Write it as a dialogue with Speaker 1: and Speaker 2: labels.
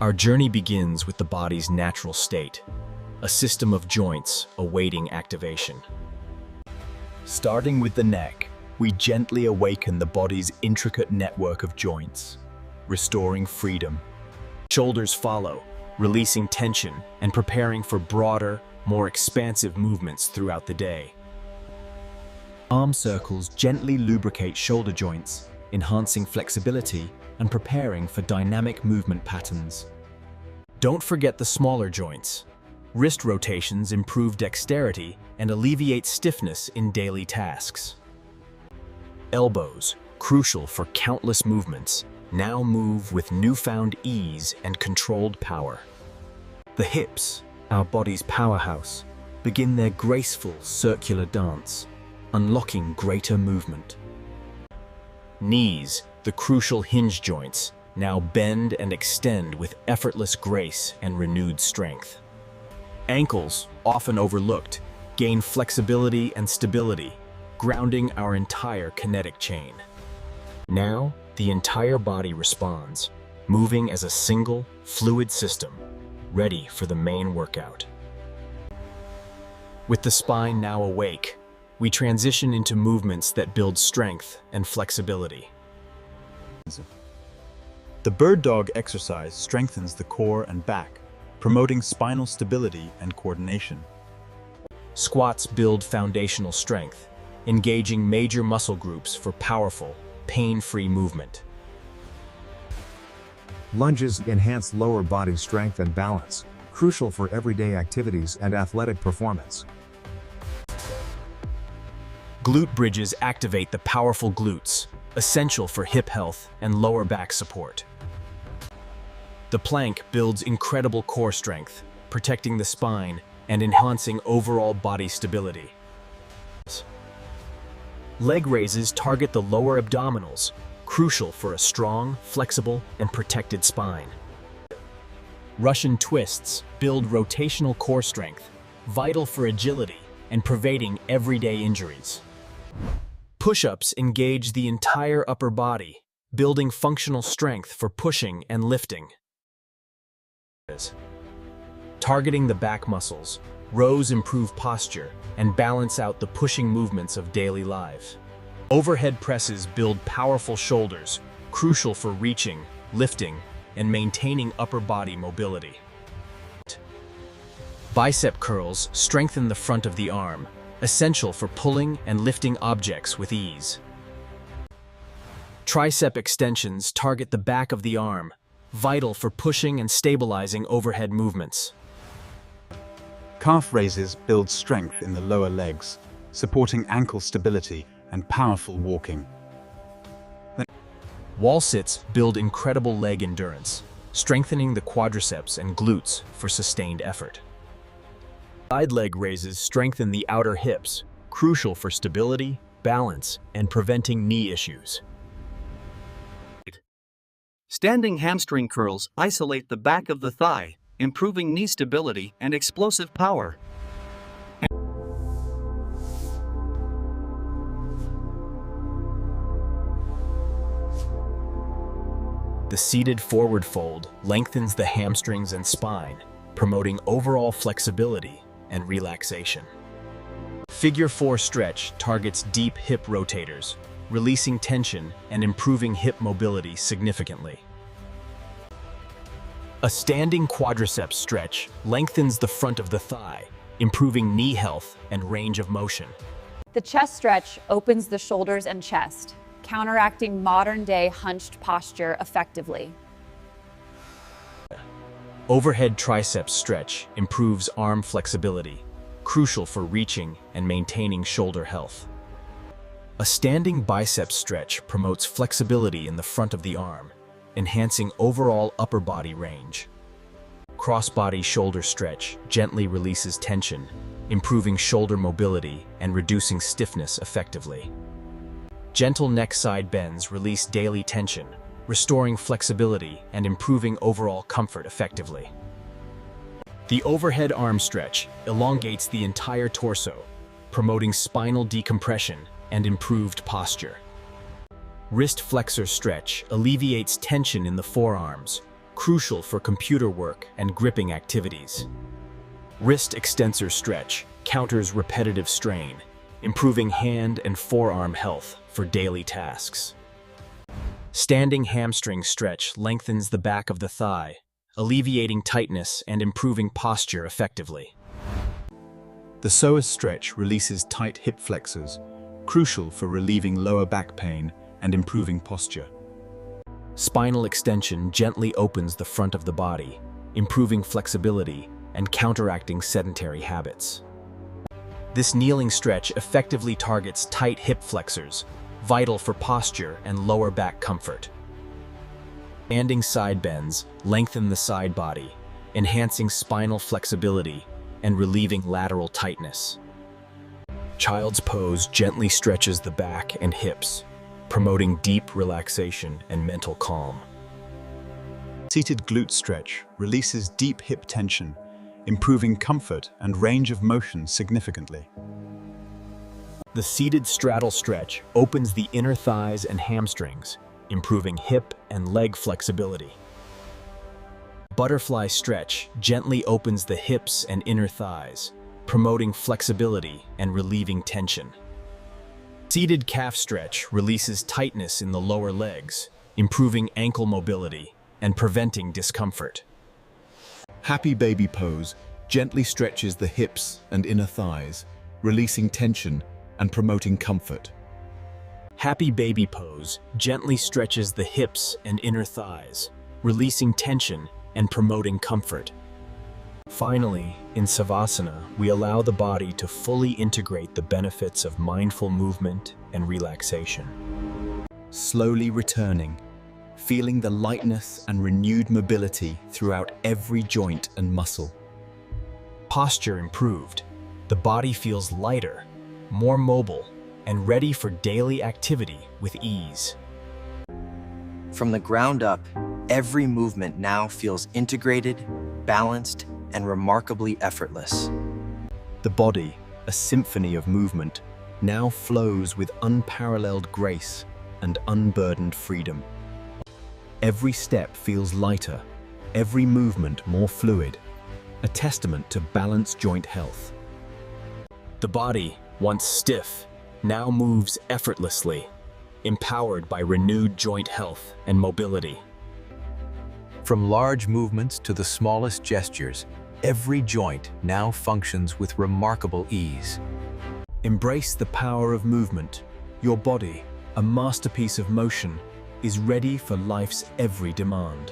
Speaker 1: Our journey begins with the body's natural state, a system of joints awaiting activation. Starting with the neck, we gently awaken the body's intricate network of joints, restoring freedom. Shoulders follow, releasing tension and preparing for broader, more expansive movements throughout the day. Arm circles gently lubricate shoulder joints, enhancing flexibility and preparing for dynamic movement patterns. Don't forget the smaller joints. Wrist rotations improve dexterity and alleviate stiffness in daily tasks. Elbows, crucial for countless movements, now move with newfound ease and controlled power. The hips, our body's powerhouse, begin their graceful circular dance, unlocking greater movement. Knees, the crucial hinge joints, now bend and extend with effortless grace and renewed strength. Ankles, often overlooked, gain flexibility and stability, grounding our entire kinetic chain. Now, the entire body responds, moving as a single, fluid system, ready for the main workout. With the spine now awake, we transition into movements that build strength and flexibility.
Speaker 2: The bird dog exercise strengthens the core and back, promoting spinal stability and coordination.
Speaker 1: Squats build foundational strength, engaging major muscle groups for powerful, pain-free movement.
Speaker 3: Lunges enhance lower body strength and balance, crucial for everyday activities and athletic performance.
Speaker 1: Glute bridges activate the powerful glutes, essential for hip health and lower back support. The plank builds incredible core strength, protecting the spine and enhancing overall body stability. Leg raises target the lower abdominals, crucial for a strong, flexible, and protected spine. Russian twists build rotational core strength, vital for agility and preventing everyday injuries. Push-ups engage the entire upper body, building functional strength for pushing and lifting. Targeting the back muscles, rows improve posture and balance out the pushing movements of daily life. Overhead presses build powerful shoulders, crucial for reaching, lifting, and maintaining upper body mobility. Bicep curls strengthen the front of the arm, essential for pulling and lifting objects with ease. Tricep extensions target the back of the arm, vital for pushing and stabilizing overhead movements.
Speaker 2: Calf raises build strength in the lower legs, supporting ankle stability and powerful walking.
Speaker 1: Wall sits build incredible leg endurance, strengthening the quadriceps and glutes for sustained effort. Side leg raises strengthen the outer hips, crucial for stability, balance, and preventing knee issues.
Speaker 4: Standing hamstring curls isolate the back of the thigh, improving knee stability and explosive power.
Speaker 1: The seated forward fold lengthens the hamstrings and spine, promoting overall flexibility and relaxation. Figure 4 stretch targets deep hip rotators, releasing tension and improving hip mobility significantly. A standing quadriceps stretch lengthens the front of the thigh, improving knee health and range of motion.
Speaker 5: The chest stretch opens the shoulders and chest, counteracting modern-day hunched posture effectively.
Speaker 1: Overhead triceps stretch improves arm flexibility, crucial for reaching and maintaining shoulder health. A standing bicep stretch promotes flexibility in the front of the arm, enhancing overall upper body range. Cross-body shoulder stretch gently releases tension, improving shoulder mobility and reducing stiffness effectively. Gentle neck side bends release daily tension, restoring flexibility and improving overall comfort effectively. The overhead arm stretch elongates the entire torso, promoting spinal decompression and improved posture. Wrist flexor stretch alleviates tension in the forearms, crucial for computer work and gripping activities. Wrist extensor stretch counters repetitive strain, improving hand and forearm health for daily tasks. Standing hamstring stretch lengthens the back of the thigh, alleviating tightness and improving posture effectively.
Speaker 2: The psoas stretch releases tight hip flexors, crucial for relieving lower back pain and improving posture.
Speaker 1: Spinal extension gently opens the front of the body, improving flexibility and counteracting sedentary habits. This kneeling stretch effectively targets tight hip flexors, vital for posture and lower back comfort. Standing side bends lengthen the side body, enhancing spinal flexibility and relieving lateral tightness. Child's pose gently stretches the back and hips, promoting deep relaxation and mental calm.
Speaker 2: Seated glute stretch releases deep hip tension, improving comfort and range of motion significantly.
Speaker 1: The seated straddle stretch opens the inner thighs and hamstrings, improving hip and leg flexibility. Butterfly stretch gently opens the hips and inner thighs, promoting flexibility and relieving tension. Seated calf stretch releases tightness in the lower legs, improving ankle mobility and preventing discomfort.
Speaker 6: Happy baby pose gently stretches the hips and inner thighs, releasing tension and promoting comfort.
Speaker 1: Happy baby pose gently stretches the hips and inner thighs, releasing tension and promoting comfort. Finally, in Savasana, we allow the body to fully integrate the benefits of mindful movement and relaxation.
Speaker 6: Slowly returning, feeling the lightness and renewed mobility throughout every joint and muscle.
Speaker 1: Posture improved. The body feels lighter, more mobile, and ready for daily activity with ease.
Speaker 7: From the ground up, every movement now feels integrated, balanced, and remarkably effortless.
Speaker 6: The body, a symphony of movement, now flows with unparalleled grace and unburdened freedom. Every step feels lighter, every movement more fluid, a testament to balanced joint health.
Speaker 1: The body, once stiff, now moves effortlessly, empowered by renewed joint health and mobility.
Speaker 8: From large movements to the smallest gestures, every joint now functions with remarkable ease.
Speaker 6: Embrace the power of movement. Your body, a masterpiece of motion, is ready for life's every demand.